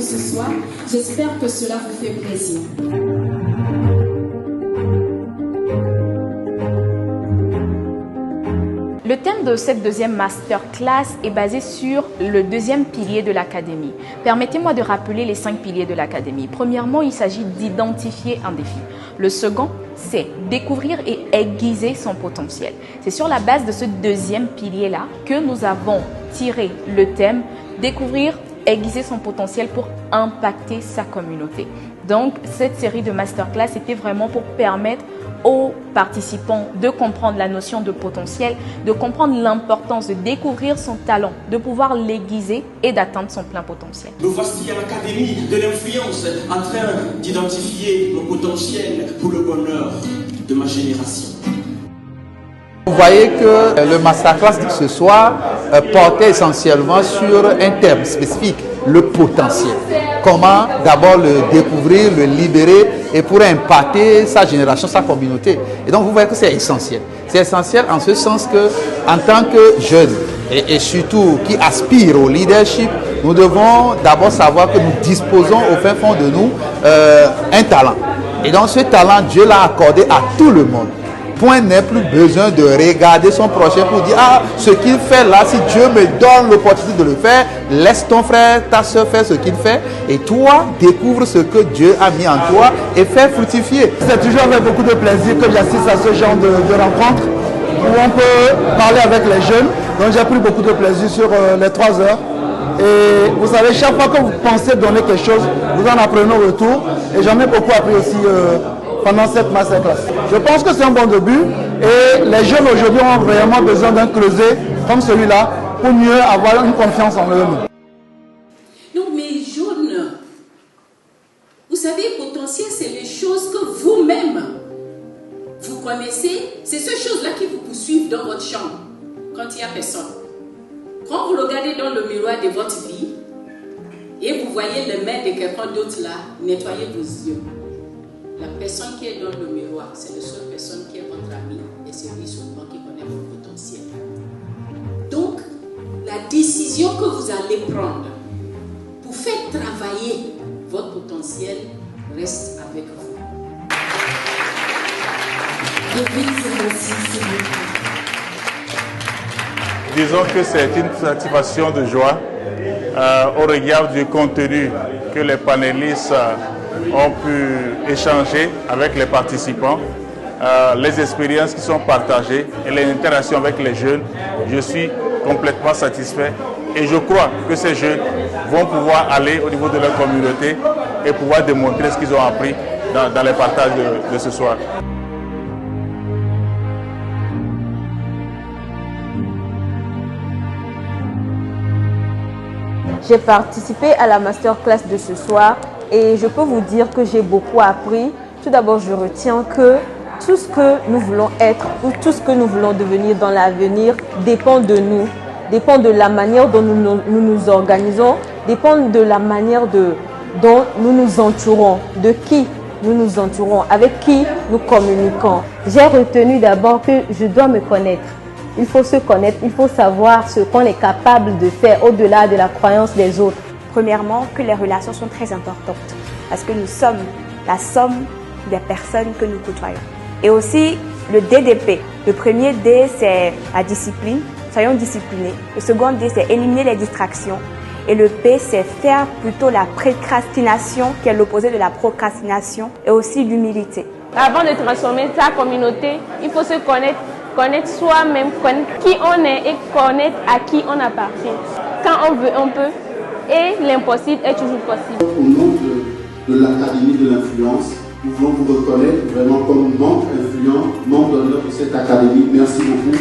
ce soir. J'espère que cela vous fait plaisir. Le thème de cette deuxième masterclass est basé sur le deuxième pilier de l'académie. Permettez-moi de rappeler les 5 piliers de l'académie. Premièrement, il s'agit d'identifier un défi. Le second, c'est découvrir et aiguiser son potentiel. C'est sur la base de ce deuxième pilier-là que nous avons tiré le thème découvrir, aiguiser son potentiel pour impacter sa communauté. Donc, cette série de masterclass était vraiment pour permettre aux participants de comprendre la notion de potentiel, de comprendre l'importance de découvrir son talent, de pouvoir l'aiguiser et d'atteindre son plein potentiel. Nous voici à l'Académie de l'influence en train d'identifier mon potentiel pour le bonheur de ma génération. Vous voyez que le masterclass de ce soir portait essentiellement sur un thème spécifique, le potentiel. Comment d'abord le découvrir, le libérer et pour impacter sa génération, sa communauté. Et donc vous voyez que c'est essentiel. C'est essentiel en ce sens que en tant que jeunes et surtout qui aspirent au leadership, nous devons d'abord savoir que nous disposons au fin fond de nous un talent. Et donc ce talent, Dieu l'a accordé à tout le monde. Point n'est plus besoin de regarder son prochain pour dire ah, ce qu'il fait là, si Dieu me donne l'opportunité de le faire, laisse ton frère, ta soeur faire ce qu'il fait et toi découvre ce que Dieu a mis en toi et fais fructifier. C'est toujours avec beaucoup de plaisir que j'assiste à ce genre de rencontre où on peut parler avec les jeunes. Donc j'ai pris beaucoup de plaisir sur les 3 heures. Et vous savez, chaque fois que vous pensez donner quelque chose, vous en apprenez au retour. Et j'en ai beaucoup appris aussi pendant cette masterclass. Je pense que c'est un bon début et les jeunes aujourd'hui ont vraiment besoin d'un creuset comme celui-là pour mieux avoir une confiance en eux-mêmes. Donc mes jeunes, vous savez, potentiel, c'est les choses que vous-même, vous connaissez. C'est ces choses-là qui vous poursuivent dans votre chambre quand il n'y a personne. Quand vous regardez dans le miroir de votre vie et vous voyez les mains de quelqu'un d'autre là, nettoyez vos yeux. La personne qui est dans le miroir, c'est la seule personne qui est votre ami et c'est lui seulement qui connaît votre potentiel. Donc, la décision que vous allez prendre pour faire travailler votre potentiel reste avec vous. Disons que c'est une satisfaction de joie au regard du contenu que les panélistes ont pu échanger avec les participants, les expériences qui sont partagées et les interactions avec les jeunes. Je suis complètement satisfait et je crois que ces jeunes vont pouvoir aller au niveau de leur communauté et pouvoir démontrer ce qu'ils ont appris dans les partages de ce soir. J'ai participé à la masterclass de ce soir et je peux vous dire que j'ai beaucoup appris. Tout d'abord, je retiens que tout ce que nous voulons être ou tout ce que nous voulons devenir dans l'avenir dépend de nous, dépend de la manière dont nous nous organisons, dépend de la manière dont nous nous entourons, de qui nous nous entourons, avec qui nous communiquons. J'ai retenu d'abord que je dois me connaître. Il faut se connaître, il faut savoir ce qu'on est capable de faire au-delà de la croyance des autres. Premièrement, que les relations sont très importantes parce que nous sommes la somme des personnes que nous côtoyons. Et aussi le DDP. Le premier D, c'est la discipline. Soyons disciplinés. Le second D, c'est éliminer les distractions. Et le P, c'est faire plutôt la précrastination, qui est l'opposé de la procrastination, et aussi l'humilité. Avant de transformer sa communauté, il faut se connaître soi-même, connaître qui on est et connaître à qui on appartient. Quand on veut, on peut. Et l'impossible est toujours possible. Au nom de l'Académie de l'influence, nous voulons vous reconnaître vraiment comme membre influent, membre d'honneur de cette académie. Merci beaucoup.